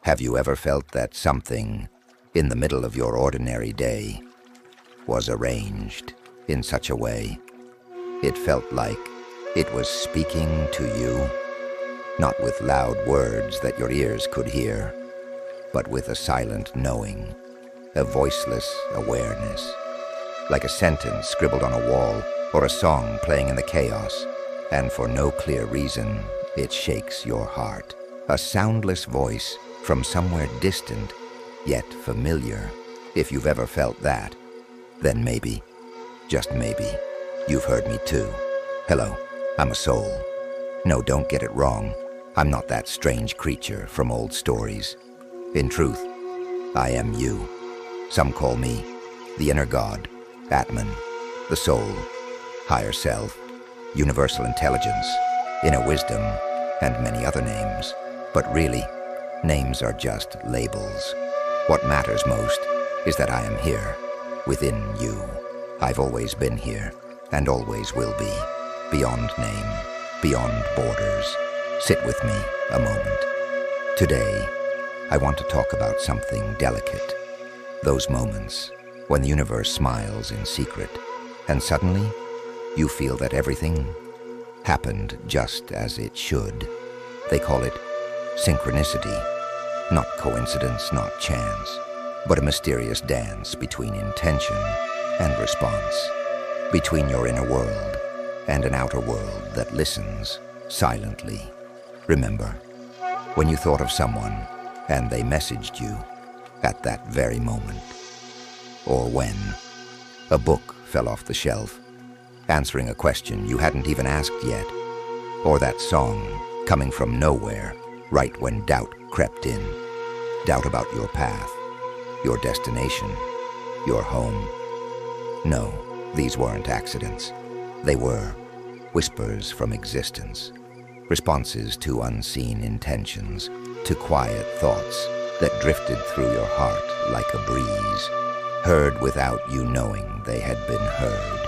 Have you ever felt that something in the middle of your ordinary day was arranged in such a way it felt like it was speaking to you, not with loud words that your ears could hear, but with a silent knowing, a voiceless awareness, like a sentence scribbled on a wall or a song playing in the chaos, and for no clear reason, it shakes your heart. A soundless voice from somewhere distant, yet familiar. If you've ever felt that, then maybe, just maybe, you've heard me too. Hello, I'm a soul. No, don't get it wrong. I'm not that strange creature from old stories. In truth, I am you. Some call me the inner God, Atman, the soul, higher self, universal intelligence, inner wisdom, and many other names. But really, names are just labels. What matters most is that I am here, within you. I've always been here, and always will be, beyond name, beyond borders. Sit with me a moment. Today, I want to talk about something delicate. Those moments when the universe smiles in secret, and suddenly you feel that everything happened just as it should. They call it synchronicity. Not coincidence, not chance, but a mysterious dance between intention and response, between your inner world and an outer world that listens silently. Remember, when you thought of someone and they messaged you at that very moment, or when a book fell off the shelf, answering a question you hadn't even asked yet, or that song coming from nowhere right when doubt crept in. Doubt about your path, your destination, your home. No, these weren't accidents. They were whispers from existence, responses to unseen intentions, to quiet thoughts that drifted through your heart like a breeze, heard without you knowing they had been heard.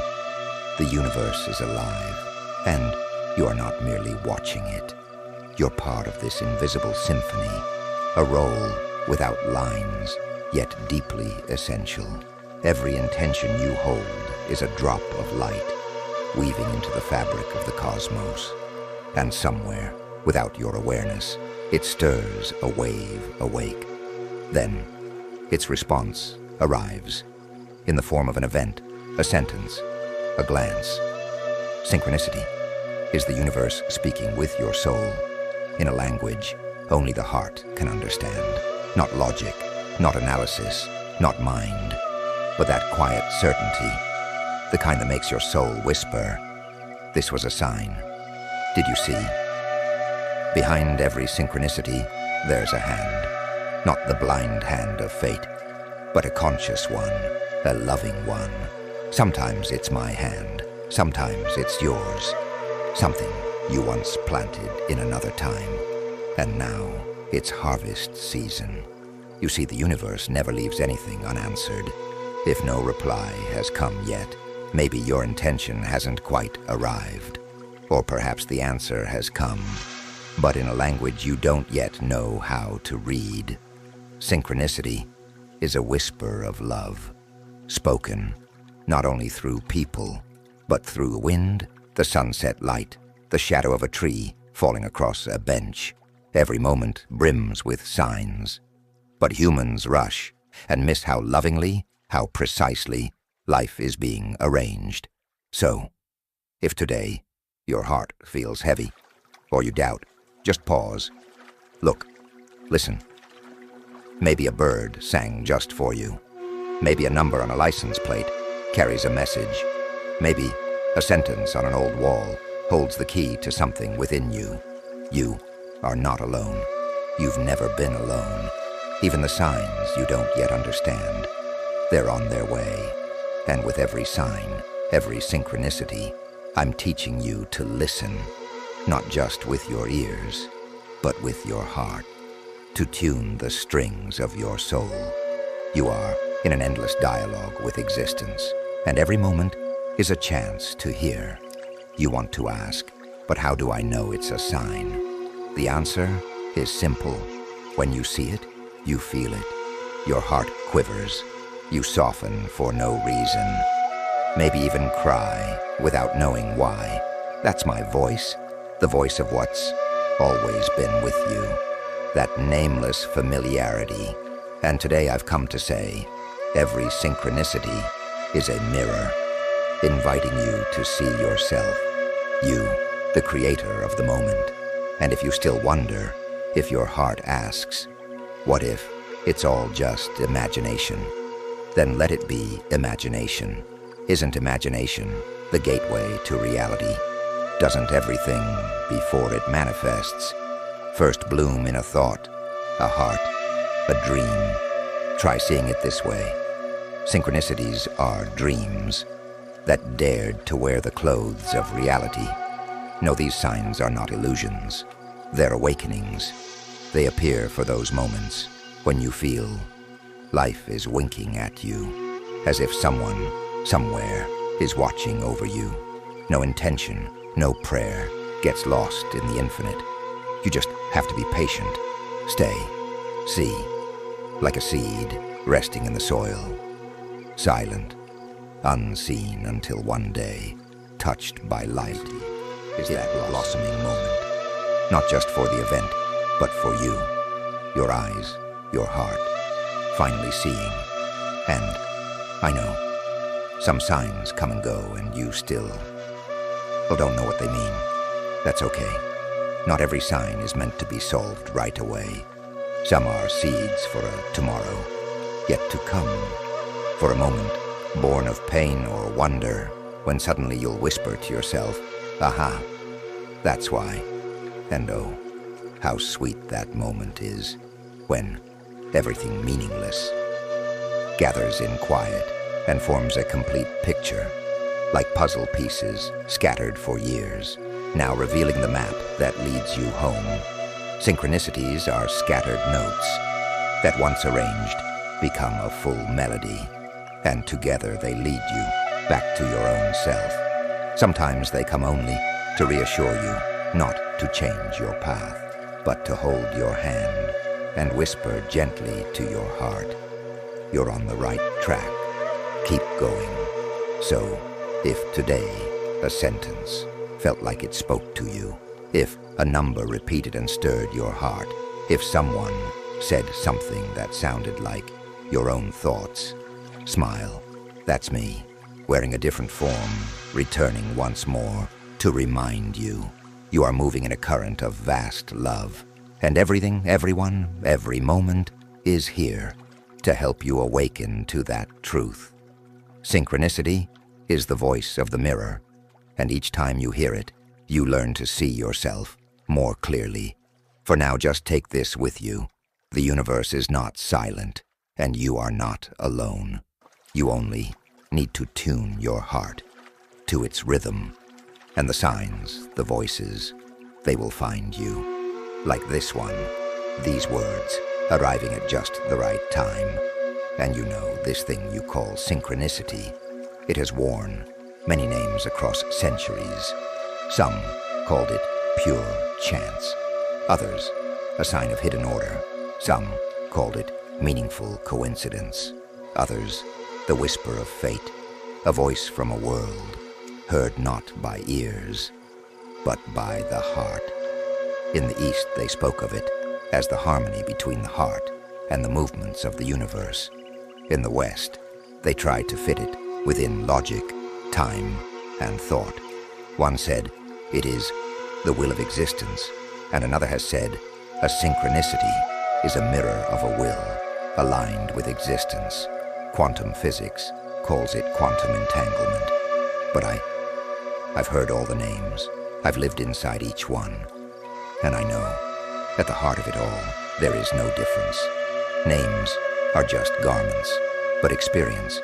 The universe is alive, and you are not merely watching it. You're part of this invisible symphony, a role without lines, yet deeply essential. Every intention you hold is a drop of light, weaving into the fabric of the cosmos. And somewhere, without your awareness, it stirs a wave awake. Then, its response arrives, in the form of an event, a sentence, a glance. Synchronicity is the universe speaking with your soul, in a language only the heart can understand. Not logic, not analysis, not mind, but that quiet certainty, the kind that makes your soul whisper, "This was a sign. Did you see?" Behind every synchronicity, there's a hand. Not the blind hand of fate, but a conscious one, a loving one. Sometimes it's my hand, sometimes it's yours. Something you once planted in another time, and now it's harvest season. You see, the universe never leaves anything unanswered. If no reply has come yet, maybe your intention hasn't quite arrived. Or perhaps the answer has come, but in a language you don't yet know how to read. Synchronicity is a whisper of love, spoken not only through people, but through the wind, the sunset light, the shadow of a tree falling across a bench. Every moment brims with signs. But humans rush and miss how lovingly, how precisely life is being arranged. So, if today your heart feels heavy, or you doubt, just pause. Look, listen. Maybe a bird sang just for you. Maybe a number on a license plate carries a message. Maybe a sentence on an old wall holds the key to something within you. You are not alone. You've never been alone. Even the signs you don't yet understand, they're on their way. And with every sign, every synchronicity, I'm teaching you to listen, not just with your ears, but with your heart, to tune the strings of your soul. You are in an endless dialogue with existence, and every moment is a chance to hear. You want to ask, but how do I know it's a sign? The answer is simple. When you see it, you feel it. Your heart quivers. You soften for no reason. Maybe even cry without knowing why. That's my voice, the voice of what's always been with you. That nameless familiarity. And today I've come to say, every synchronicity is a mirror, inviting you to see yourself. You, the creator of the moment. And if you still wonder, if your heart asks, what if it's all just imagination? Then let it be imagination. Isn't imagination the gateway to reality? Doesn't everything, before it manifests, first bloom in a thought, a heart, a dream? Try seeing it this way. Synchronicities are dreams that dared to wear the clothes of reality. No, these signs are not illusions. They're awakenings. They appear for those moments when you feel life is winking at you, as if someone, somewhere, is watching over you. No intention, no prayer gets lost in the infinite. You just have to be patient. Stay. See. Like a seed resting in the soil. Silent. Unseen until one day, touched by light, is that blossoming moment. Not just for the event, but for you. Your eyes, your heart, finally seeing. And I know, some signs come and go and you still, well, don't know what they mean. That's okay. Not every sign is meant to be solved right away. Some are seeds for a tomorrow, yet to come. For a moment, born of pain or wonder, when suddenly you'll whisper to yourself, aha, that's why. And oh, how sweet that moment is, when everything meaningless gathers in quiet and forms a complete picture, like puzzle pieces scattered for years, now revealing the map that leads you home. Synchronicities are scattered notes that once arranged become a full melody, and together they lead you back to your own self. Sometimes they come only to reassure you, not to change your path, but to hold your hand and whisper gently to your heart, you're on the right track, keep going. So, if today a sentence felt like it spoke to you, if a number repeated and stirred your heart, if someone said something that sounded like your own thoughts, smile. That's me, wearing a different form, returning once more to remind you you are moving in a current of vast love, and everything, everyone, every moment is here to help you awaken to that truth. Synchronicity is the voice of the mirror, and each time you hear it, you learn to see yourself more clearly. For now, just take this with you. The universe is not silent, and you are not alone. You only need to tune your heart to its rhythm, and the signs, the voices, they will find you. Like this one, these words, arriving at just the right time. And you know, this thing you call synchronicity, it has worn many names across centuries. Some called it pure chance, others a sign of hidden order. Some called it meaningful coincidence, others the whisper of fate, a voice from a world heard not by ears, but by the heart. In the East, they spoke of it as the harmony between the heart and the movements of the universe. In the West, they tried to fit it within logic, time, and thought. One said, it is the will of existence, and another has said, a synchronicity is a mirror of a will aligned with existence. Quantum physics calls it quantum entanglement. But I've heard all the names. I've lived inside each one. And I know, at the heart of it all, there is no difference. Names are just garments, but experience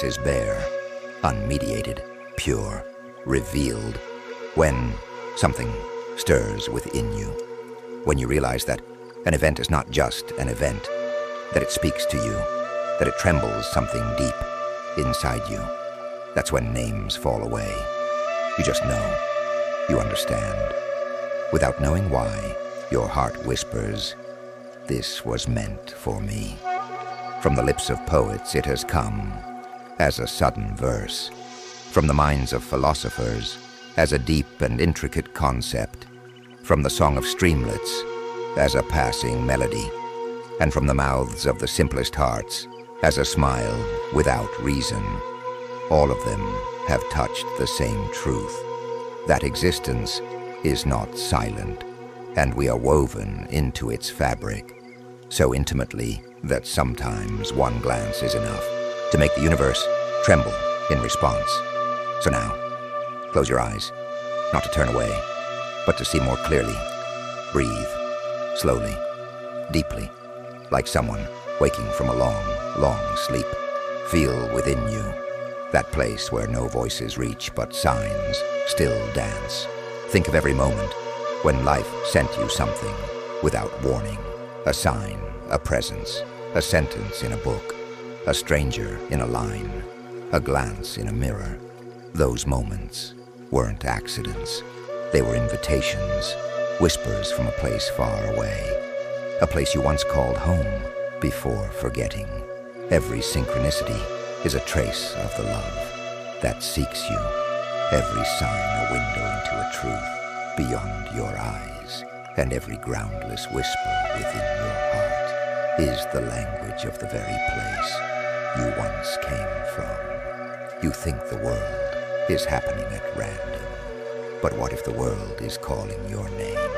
is bare, unmediated, pure, revealed, when something stirs within you. When you realize that an event is not just an event, that it speaks to you, that it trembles something deep inside you. That's when names fall away. You just know. You understand. Without knowing why, your heart whispers, this was meant for me. From the lips of poets it has come as a sudden verse, from the minds of philosophers as a deep and intricate concept, from the song of streamlets as a passing melody, and from the mouths of the simplest hearts as a smile without reason. All of them have touched the same truth, that existence is not silent, and we are woven into its fabric so intimately that sometimes one glance is enough to make the universe tremble in response. So now, close your eyes, not to turn away, but to see more clearly. Breathe, slowly, deeply, like someone waking from a long, long sleep. Feel within you that place where no voices reach but signs still dance. Think of every moment when life sent you something without warning. A sign, a presence, a sentence in a book, a stranger in a line, a glance in a mirror. Those moments weren't accidents. They were invitations, whispers from a place far away, a place you once called home before forgetting. Every synchronicity is a trace of the love that seeks you. Every sign a window into a truth beyond your eyes, and every groundless whisper within your heart is the language of the very place you once came from. You think the world is happening at random, but what if the world is calling your name?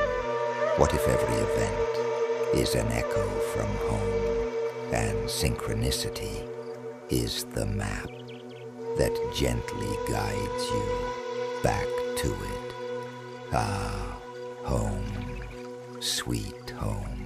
What if every event is an echo from home, and synchronicity is the map that gently guides you back to it? Ah, home, sweet home.